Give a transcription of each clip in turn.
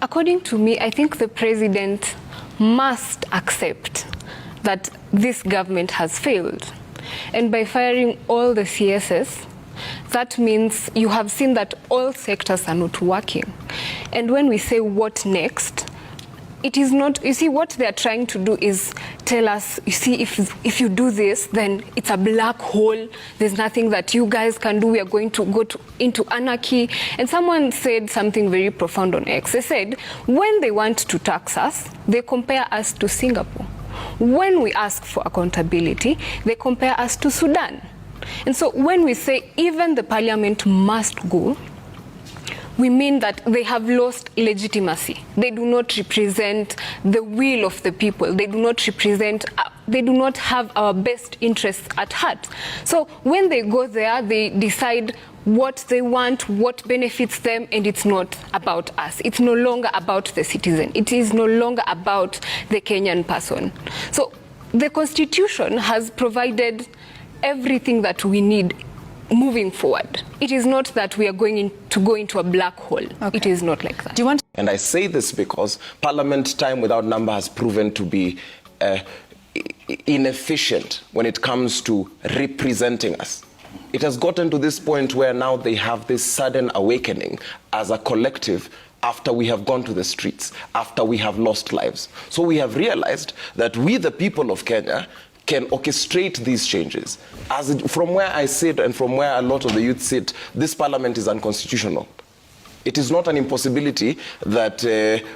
According to me, I think the president must accept that this government has failed. And by firing all the CSs, that means you have seen that all sectors are not working. And when we say what next, it is not, you see, what they are trying to do is tell us, you see, if you do this, then it's a black hole. There's nothing that you guys can do. We are going to go into anarchy. And someone said something very profound on X. They said, when they want to tax us, they compare us to Singapore. When we ask for accountability, they compare us to Sudan. And so when we say even the parliament must go, we mean that they have lost legitimacy. They do not represent the will of the people. They do not represent, they do not have our best interests at heart. So when they go there, they decide what they want, what benefits them, and it's not about us. It's no longer about the citizen. It is no longer about the Kenyan person. So the Constitution has provided everything that we need moving forward. It is not that we are going to go into a black hole. Okay. It is not like that. Do you want? And I say this because Parliament time without number has proven to be inefficient when it comes to representing us. It has gotten to this point where now they have this sudden awakening as a collective after we have gone to the streets, after we have lost lives. So we have realized that we, the people of Kenya, can orchestrate these changes. From where I sit and from where a lot of the youth sit, this parliament is unconstitutional. It is not an impossibility that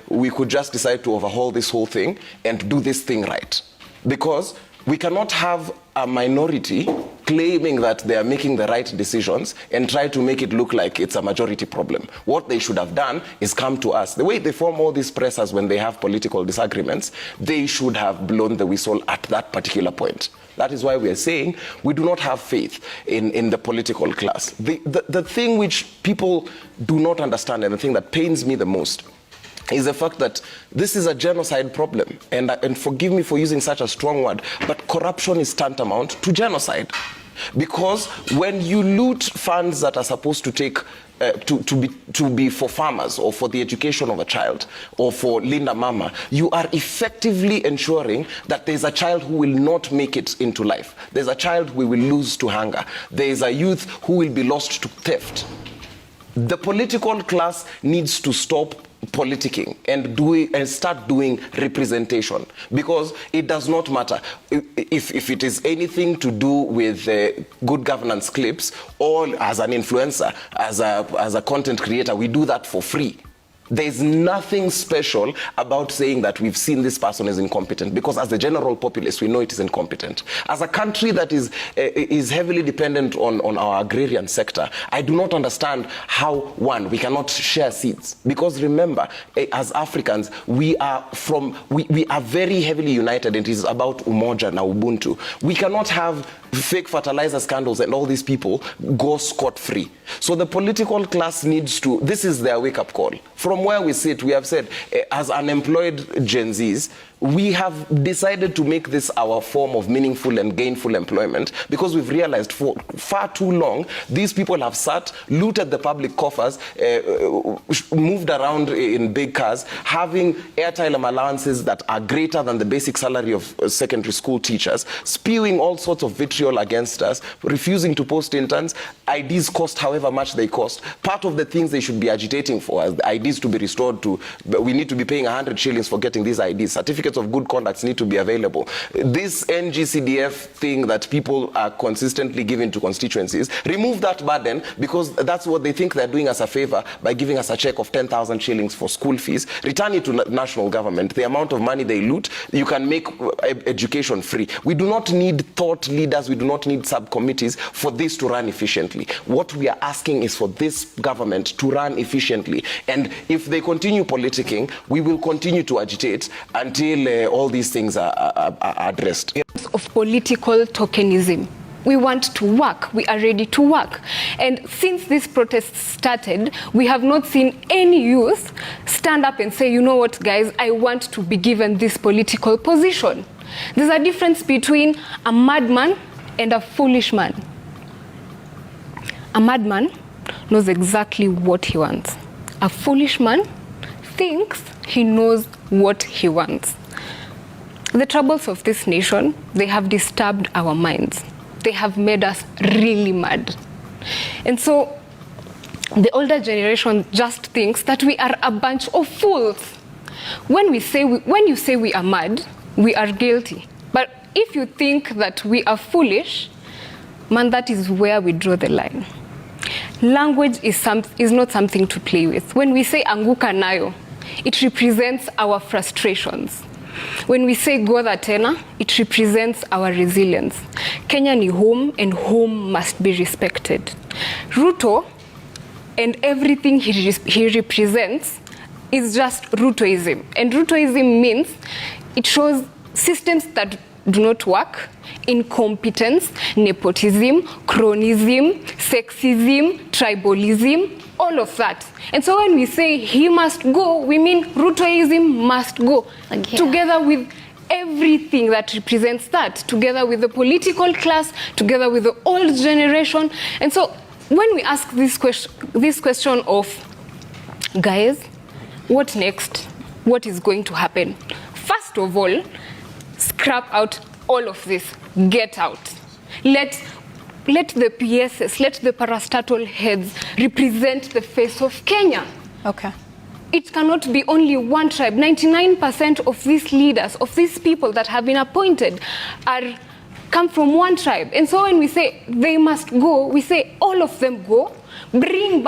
we could just decide to overhaul this whole thing and do this thing right. Because we cannot have a minority claiming that they are making the right decisions and try to make it look like it's a majority problem. What they should have done is come to us. The way they form all these pressers when they have political disagreements, they should have blown the whistle at that particular point. That is why we are saying we do not have faith in the political class. The thing which people do not understand, and the thing that pains me the most, is the fact that this is a genocide problem. And forgive me for using such a strong word, but corruption is tantamount to genocide. Because when you loot funds that are supposed to take to be for farmers or for the education of a child or for Linda Mama, you are effectively ensuring that there's a child who will not make it into life. There's a child who will lose to hunger. There's a youth who will be lost to theft. The political class needs to stop politicking and start doing representation, because it does not matter if it is anything to do with good governance clips, or as an influencer, as a content creator, we do that for free. There's nothing special about saying that we've seen this person is incompetent, because as the general populace, we know it is incompetent. As a country that is heavily dependent on our agrarian sector, I do not understand how, one, we cannot share seeds. Because remember, as Africans, we are very heavily united, and it is about umoja na ubuntu. We cannot have fake fertilizer scandals and all these people go scot-free. So the political class needs to, this is their wake-up call. From where we sit, we have said, as unemployed Gen Zs, we have decided to make this our form of meaningful and gainful employment, because we've realized for far too long, these people have sat, looted the public coffers, moved around in big cars, having airtime allowances that are greater than the basic salary of secondary school teachers, spewing all sorts of vitriol against us, refusing to post interns. IDs cost however much they cost. Part of the things they should be agitating for is the IDs to be restored to, we need to be paying 100 shillings for getting these IDs. Certificates of good conduct need to be available. This NGCDF thing that people are consistently giving to constituencies, remove that burden, because that's what they think they're doing us a favor by giving us a check of 10,000 shillings for school fees. Return it to national government. The amount of money they loot, you can make education free. We do not need thought leaders, we do not need subcommittees for this to run efficiently. What we are asking is for this government to run efficiently. And if they continue politicking, we will continue to agitate until all these things are addressed. Of political tokenism. We want to work. We are ready to work. And since this protest started, we have not seen any youth stand up and say, you know what, guys, I want to be given this political position. There's a difference between a madman and a foolish man. A madman knows exactly what he wants. A foolish man thinks he knows what he wants. The troubles of this nation, they have disturbed our minds. They have made us really mad. And so the older generation just thinks that we are a bunch of fools. When you say we are mad, we are guilty. But if you think that we are foolish, man, that is where we draw the line. Language is not something to play with. When we say anguka nayo, it represents our frustrations. When we say godha tena, it represents our resilience. Kenya ni home, and home must be respected. Ruto and everything he represents is just Rutoism. And Rutoism means it shows systems that do not work, incompetence, nepotism, cronyism, sexism, tribalism, all of that. And so when we say he must go, we mean Rutoism must go, together with everything that represents that, together with the political class, together with the old generation. And so when we ask this question of, guys, what next? What is going to happen? First of all, scrap out all of this. Get out. Let the PSs, let the parastatal heads represent the face of Kenya. Okay. It cannot be only one tribe. 99% of these leaders, of these people that have been appointed, come from one tribe. And so when we say they must go, we say all of them go. Bring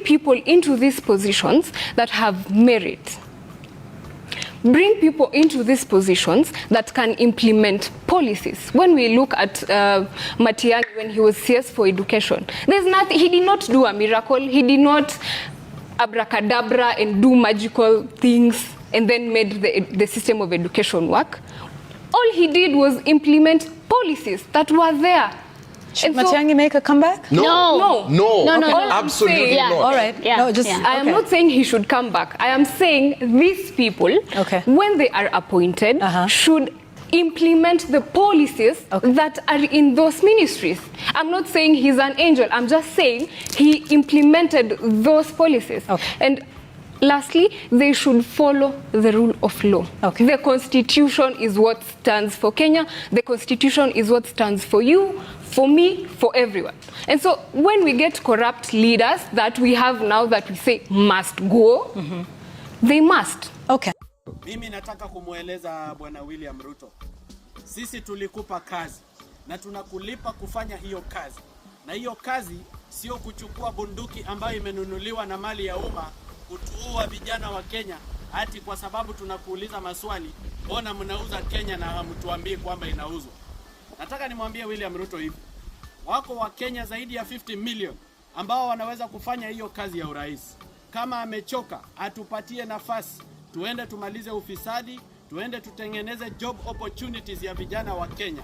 people into these positions that have merit. Bring people into these positions that can implement policies. When we look at Matiang'i when he was CS for education, there's nothing. He did not do a miracle. He did not abracadabra and do magical things and then made the system of education work. All he did was implement policies that were there. Should Matiang'i make a comeback? No, absolutely not. not. All right. Yeah. No, just, I am not saying he should come back. I am saying these people, when they are appointed, should implement the policies that are in those ministries. I'm not saying he's an angel. I'm just saying he implemented those policies. And lastly, they should follow the rule of law. The Constitution is what stands for Kenya. The Constitution is what stands for you, for me, for everyone. And so when we get corrupt leaders that we have now that we say must go, they must. Mimi nataka kumueleza Bwana William Ruto. Sisi tulikupa kazi na tunakulipa kufanya hiyo kazi. Na hiyo kazi sio kuchukua bunduki ambayo imenunuliwa na mali ya umma kutuua vijana wa Kenya ati kwa sababu tunakuuliza maswali, mbona mnauza Kenya na hamtuambii kwamba inauzwa. Nataka nimwambie William Ruto hivi. Wako wa Kenya zaidi ya 50 million ambao wanaweza kufanya hiyo kazi ya urais. Kama amechoka, atupatie nafasi. Tuende tumalize ufisadi, tuende tutengeneze job opportunities ya vijana wa Kenya.